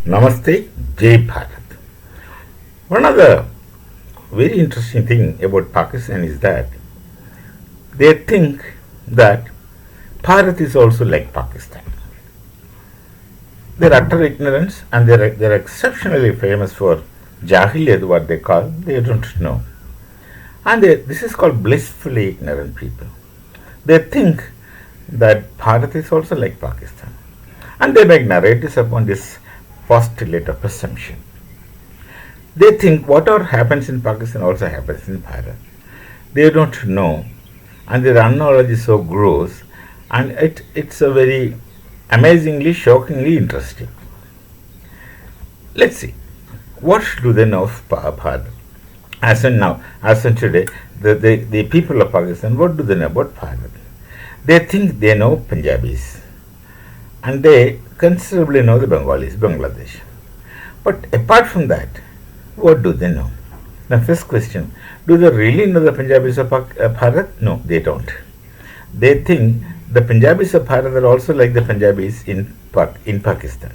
Namaste, Jai Bharat. One of the very interesting thing about Pakistan is that they think that Bharat is also like Pakistan. They're utter ignorance and they're exceptionally famous for Jahiliyat, what they call, they don't know. And this is called blissfully ignorant people. They think that Bharat is also like Pakistan. And they make narratives upon this postulate of presumption. They think whatever happens in Pakistan also happens in Bharat. They don't know, and their knowledge is so gross, and it's a very amazingly, shockingly interesting. Let's see, what do they know of Bharat? As in today, the people of Pakistan, what do they know about Bharat? They think they know Punjabis, and they considerably know the Bengalis, Bangladesh. But apart from that, what do they know? Now, first question, do they really know the Punjabis of Bharat? No, they don't. They think the Punjabis of Bharat are also like the Punjabis in Pakistan.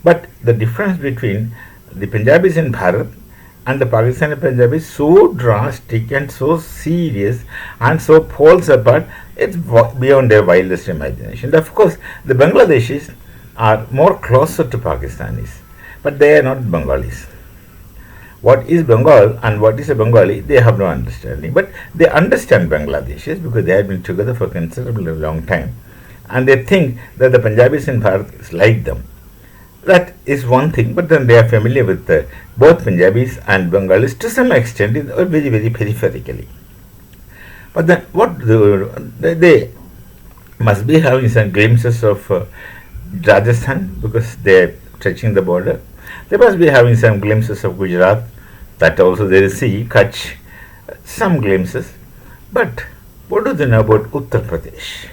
But the difference between the Punjabis in Bharat and the Pakistani Punjabis is so drastic and so serious and so poles apart, it's beyond their wildest imagination. Of course, the Bangladeshis are more closer to Pakistanis, but they are not Bengalis. What is Bengal and what is a Bengali, they have no understanding. But they understand Bangladeshis because they have been together for a considerably long time. And they think that the Punjabis in Bharat is like them. That is one thing, but then they are familiar with both Punjabis and Bengalis to some extent, very, very peripherically. But then what they must be having some glimpses of Rajasthan because they are touching the border. They must be having some glimpses of Gujarat, that also there is sea, Kutch, some glimpses. But what do they know about Uttar Pradesh?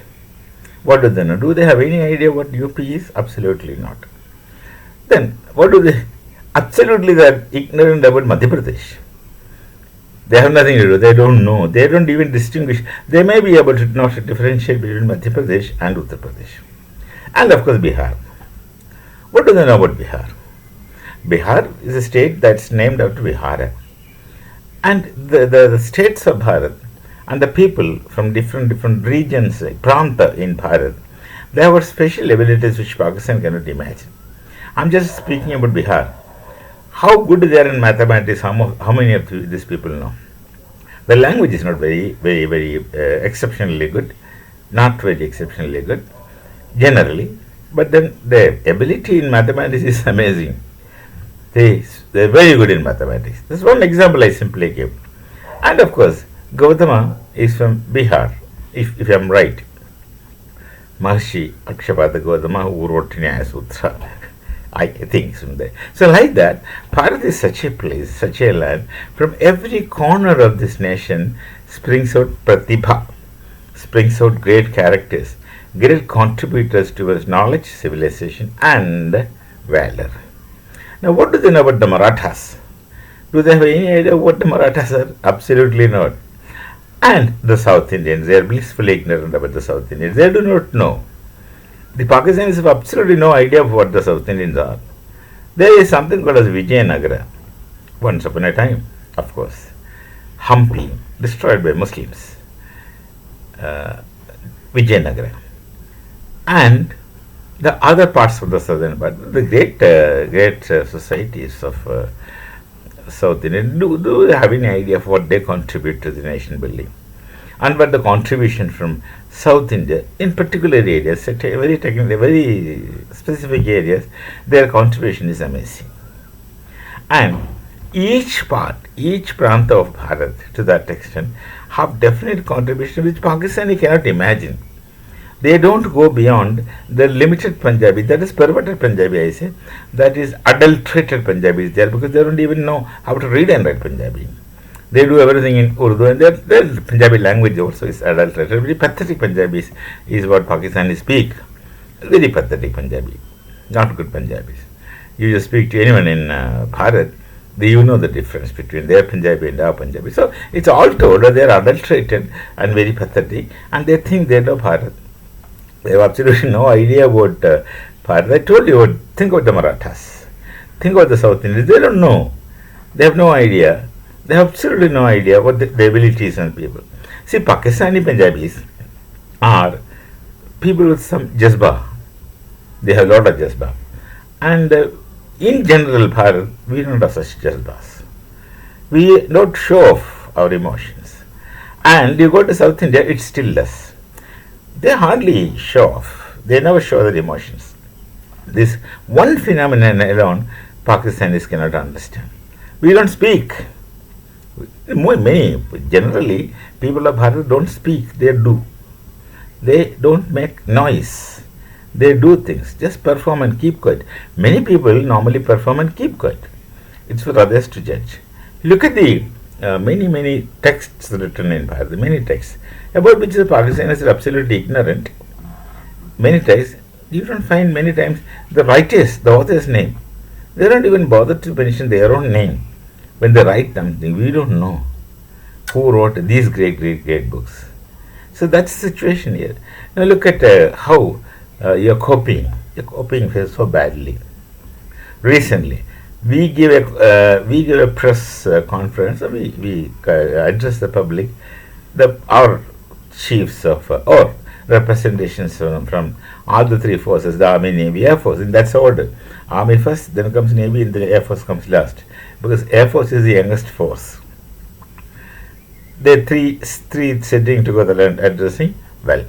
What do they know? Do they have any idea what UP is? Absolutely not. Then what do they? Absolutely they are ignorant about Madhya Pradesh. They have nothing to do. They don't know. They don't even distinguish. They may be able to not differentiate between Madhya Pradesh and Uttar Pradesh. And of course Bihar. What do they know about Bihar? Bihar is a state that's named after Bihara. And the states of Bharat and the people from different regions, like Pranta in Bharat, they have special abilities which Pakistan cannot imagine. I'm just speaking about Bihar. How good they are in mathematics, how many of these people know? The language is not very exceptionally good, not very exceptionally good, generally, but then their ability in mathematics is amazing. They're very good in mathematics. This is one example I simply gave. And of course, Gautama is from Bihar, if I'm right. Maharishi Akshapada Gautama, who wrote Nyaya Sutra, I think from there. So like that, Bharat is such a place, such a land. From every corner of this nation springs out pratibha, springs out great characters, great contributors towards knowledge, civilization, and valor. Now, what do they know about the Marathas? Do they have any idea what the Marathas are? Absolutely not. And the South Indians, they are blissfully ignorant about the South Indians. They do not know. The Pakistanis have absolutely no idea of what the South Indians are. There is something called as Vijayanagara. Once upon a time, of course. Hampi, destroyed by Muslims. Vijayanagara. And the other parts of the southern part, the great societies of South India, do they have any idea of what they contribute to the nation building? And what the contribution from South India, in particular areas, very technical, very specific areas, their contribution is amazing. And each pranta of Bharat, to that extent, have definite contribution which Pakistani cannot imagine. They don't go beyond the limited Punjabi, that is perverted Punjabi, I say, that is adulterated Punjabi is there because they don't even know how to read and write Punjabi. They do everything in Urdu and their Punjabi language also is adulterated. Very pathetic Punjabi is what Pakistanis speak. Very pathetic Punjabi, not good Punjabis. You just speak to anyone in Bharat, you know the difference between their Punjabi and our Punjabi. So it's all told, they are adulterated and very pathetic and they think they know Bharat. They have absolutely no idea about Bharat. I told you, think about the Marathas. Think about the South Indians. They don't know. They have no idea. They have absolutely no idea what the abilities and people. See, Pakistani Punjabis are people with some jazba. They have a lot of jazba. And in general, Bharat, we don't have such jazbas. We don't show off our emotions. And you go to South India, it's still less. They hardly show off. They never show their emotions. This one phenomenon alone, Pakistanis cannot understand. We don't speak. Many, generally, people of Bharat don't speak, they do. They don't make noise. They do things, just perform and keep quiet. Many people normally perform and keep quiet. It's for others to judge. Look at the many texts written in Bharat, many texts, about which the Pakistanis are absolutely ignorant. Many texts, you don't find many times the writers, the author's name. They don't even bother to mention their own name. When they write something, we don't know who wrote these great books. So that's the situation here. Now look at how you're copying. You're copying so badly. Recently, we give a press conference. We address the public. Our chiefs of or representations from all the three forces: the Army, Navy, Air Force. In that order. Army first, then comes Navy, and the Air Force comes last. Because Air Force is the youngest force. They're three sitting together and addressing. Well,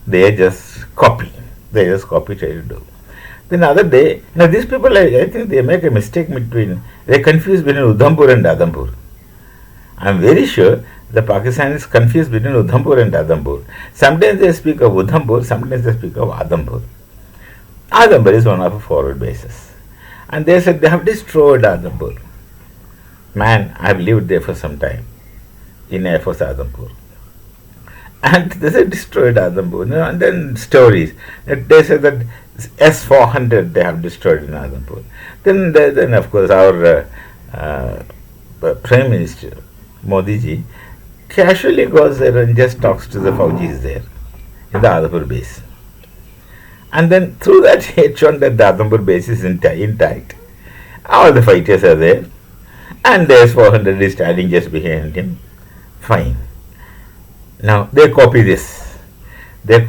they just copy. They just copy, try to do. Then other day, now these people, I think they make a mistake they confuse between Udhampur and Adampur. I'm very sure the Pakistanis confuse between Udhampur and Adampur. Sometimes they speak of Udhampur, sometimes they speak of Adampur. Adampur is one of the forward bases. And they said they have destroyed Adampur. Man, I have lived there for some time in Air Force Adampur. And they said destroyed Adampur. And then stories. They said that S-400 they have destroyed in Adampur. Then of course, our Prime Minister, Modi ji, casually goes there and just talks to the Faujis there in the Adampur base. And then through that, he had shown that the Adampur base is intact. All the fighters are there. And the S-400 is standing just behind him. Fine. Now, they copy this. The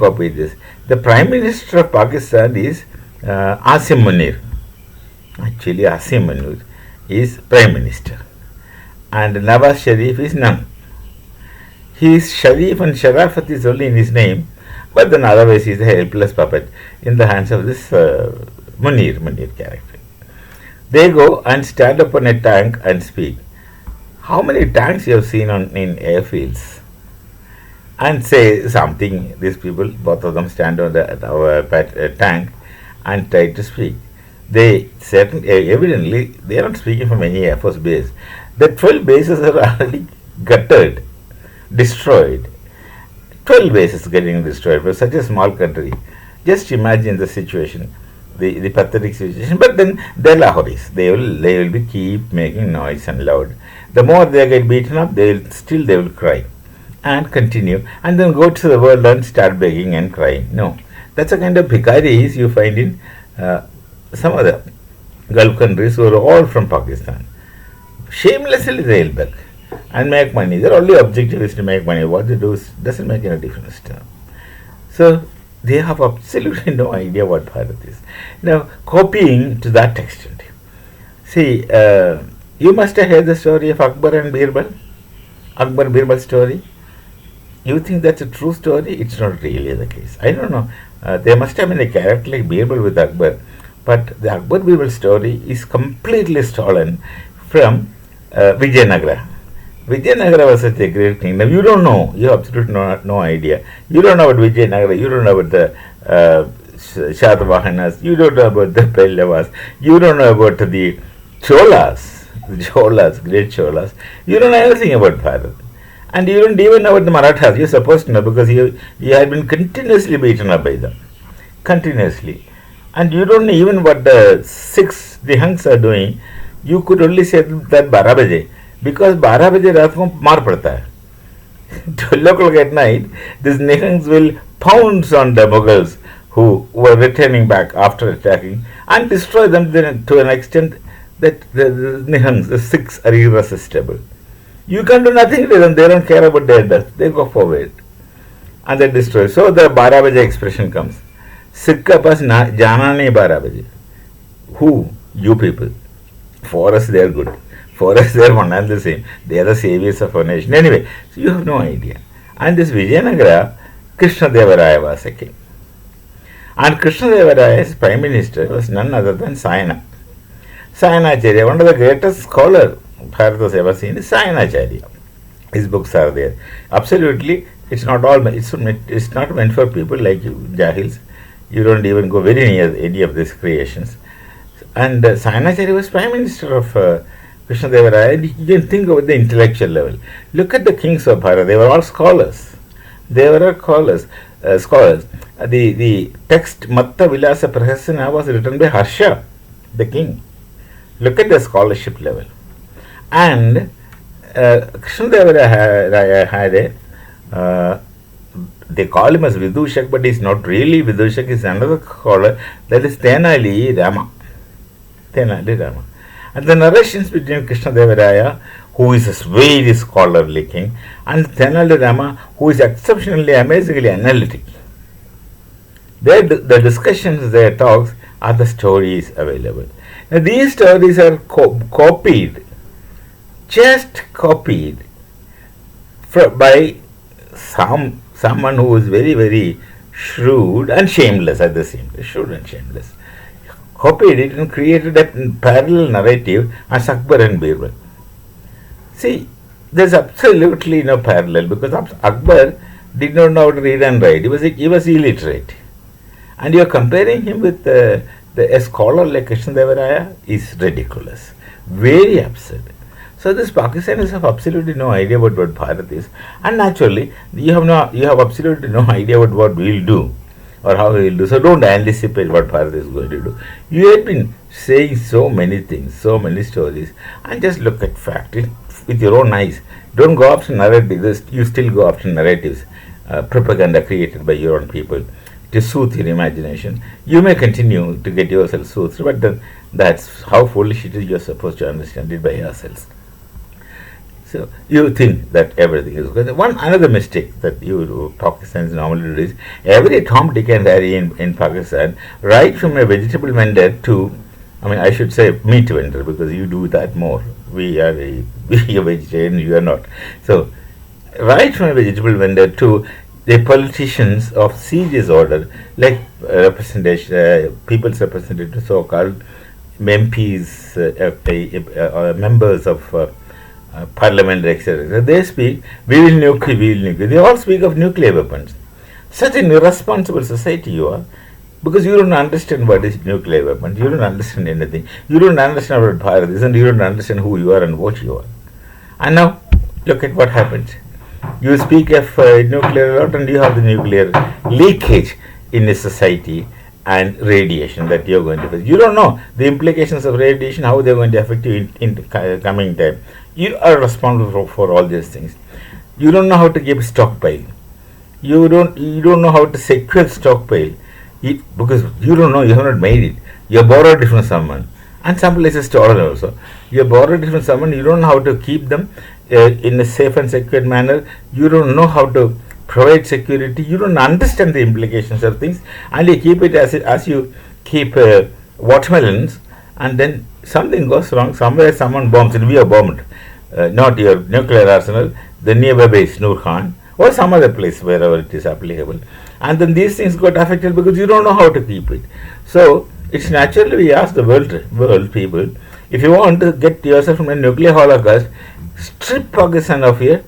Prime Minister of Pakistan is Asim Munir. Actually, Asim Munir is Prime Minister. And Nawaz Sharif is none. He is Sharif and Sharafat is only in his name. But then otherwise he is a helpless puppet in the hands of this Munir character. They go and stand up on a tank and speak. How many tanks you have seen in airfields? And say something. These people, both of them stand on the tank and try to speak. Evidently, they are not speaking from any Air Force base. The 12 bases are already gutted, destroyed. 12 bases getting destroyed for such a small country. Just imagine the situation. The pathetic situation. But then they're Lahoris. They will be keep making noise and loud. The more they get beaten up, they will cry and continue and then go to the world and start begging and crying. No, that's a kind of bhikaris you find in some other Gulf countries who are all from Pakistan. Shamelessly they will beg and make money. Their only objective is to make money. What they do doesn't make any difference to them. So they have absolutely no idea what Bharat is. Now, copying to that extent. See, you must have heard the story of Akbar and Birbal. Akbar Birbal story. You think that's a true story? It's not really the case. I don't know. There must have been a character like Birbal with Akbar. But the Akbar Birbal story is completely stolen from Vijayanagara. Vijayanagara was such a great kingdom. You don't know. You have absolutely no idea. You don't know about Vijayanagara. You don't know about the Shatavahanas. You don't know about the Pallavas. You don't know about the Cholas. Great Cholas. You don't know anything about Bharat. And you don't even know about the Marathas. You're supposed to know because you had been continuously beaten up by them. Continuously. And you don't know even what the Sikhs, the Hunks are doing. You could only say that 12 baje. Because 12 baje रात को मार पड़ता है. 12 o'clock at night, these Nihangs will pounce on the Mughals who were returning back after attacking and destroy them to an extent that the Nihangs, the Sikhs are irresistible. You can do nothing to them, they don't care about their death, they go forward and they destroy. So the 12 baje expression comes. Sikh ka paas jana nahi 12 baje. Who? You people. For us they are good. For us they are one and the same. They are the saviors of our nation. Anyway, so you have no idea. And this Vijayanagara, Krishna Devaraya was a king. And Krishna Devaraya's prime minister was none other than Sayana. Sayanacharya, one of the greatest scholars Bharat has ever seen, is Sayanacharya. His books are there. Absolutely, it's not not meant for people like you, Jahils. You don't even go very near any of these creations. And Sayanacharya was prime minister of Krishna Devaraya. And you can think about the intellectual level. Look at the kings of Bharat. They were all scholars. They were all scholars. The text Matta Vilasa Prahasana was written by Harsha, the king. Look at the scholarship level. And Krishna Devaraya had they call him as Vidushak, but he's not really Vidushak, he's another scholar, that is Tenali Rama. Tenali Rama. And the narrations between Krishna Devaraya, who is a very scholarly king, and Tenali Rama, who is exceptionally, amazingly analytic. The discussions, their talks, are the stories available. Now, these stories are copied, just copied by someone who is very, very shrewd and shameless at the same time. Shrewd and shameless. Copied it and created a parallel narrative as Akbar and Birbal. See, there's absolutely no parallel because Akbar did not know how to read and write. He was illiterate. And you are comparing him with a scholar like Krishna Devaraya is ridiculous. Very absurd. So this Pakistanis have absolutely no idea what Bharat is. And naturally, you have absolutely no idea what we will do or how we will do. So don't anticipate what Bharat is going to do. You have been saying so many things, so many stories, and just look at fact with your own eyes. Don't go after narratives. You still go after narratives, propaganda created by your own people to soothe your imagination. You may continue to get yourself soothed, but then that's how foolish it is. You're supposed to understand it by yourselves. So you think that everything is good. Another mistake that you Pakistanis normally do is every Tom, Dick and Harry in Pakistan, right from a vegetable vendor to, I should say meat vendor because you do that more. We are a vegetarian, you are not. So right from a vegetable vendor to the politicians of serious order, like people's representatives, so-called MPs, members of parliament, etc. They speak, we will nuclear. They all speak of nuclear weapons. Such an irresponsible society you are, because you don't understand what is nuclear weapons. You don't understand anything. You don't understand what Bharat is, and you don't understand who you are and what you are. And now, look at what happens. You speak of nuclear a lot, and you have the nuclear leakage in a society and radiation that you're going to face. You don't know the implications of radiation, how they're going to affect you in coming time. You are responsible for all these things. You don't know how to keep stockpile. You don't know how to secure stockpile because you don't know. You have not made it. You borrowed it from someone, and some places stolen also. You borrowed it from someone. You don't know how to keep them in a safe and secure manner. You don't know how to provide security. You don't understand the implications of things, and you keep it as you keep watermelons, and then something goes wrong. Somewhere someone bombs it. We are bombed. Not your nuclear arsenal, the nearby base Noor Khan, or some other place wherever it is applicable. And then these things got affected because you don't know how to keep it. So it's naturally we ask the world people, if you want to get yourself from a nuclear holocaust, strip Pakistan of your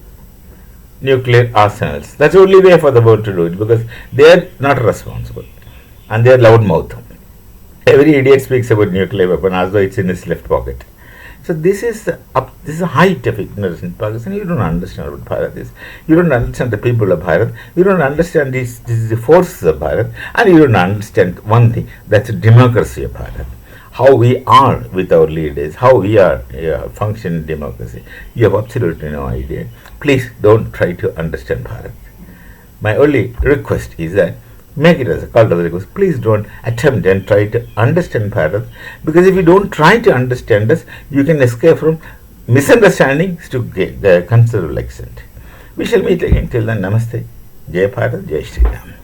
nuclear arsenals. That's the only way for the world to do it because they are not responsible and they are loudmouth. Every idiot speaks about nuclear weapon as though it's in his left pocket. So this is a height of ignorance in Pakistan. You don't understand what Bharat is. You don't understand the people of Bharat. You don't understand the forces of Bharat. And you don't understand one thing, that's the democracy of Bharat. How we are with our leaders, how we are function in democracy. You have absolutely no idea. Please don't try to understand Bharat. My only request is that Make it as a call to the request. Please don't attempt and try to understand Bharat, because if you don't try to understand us, you can escape from misunderstandings to get the considerable extent. We shall meet again. Till then, Namaste. Jai Bharat, Jai Shri Ram.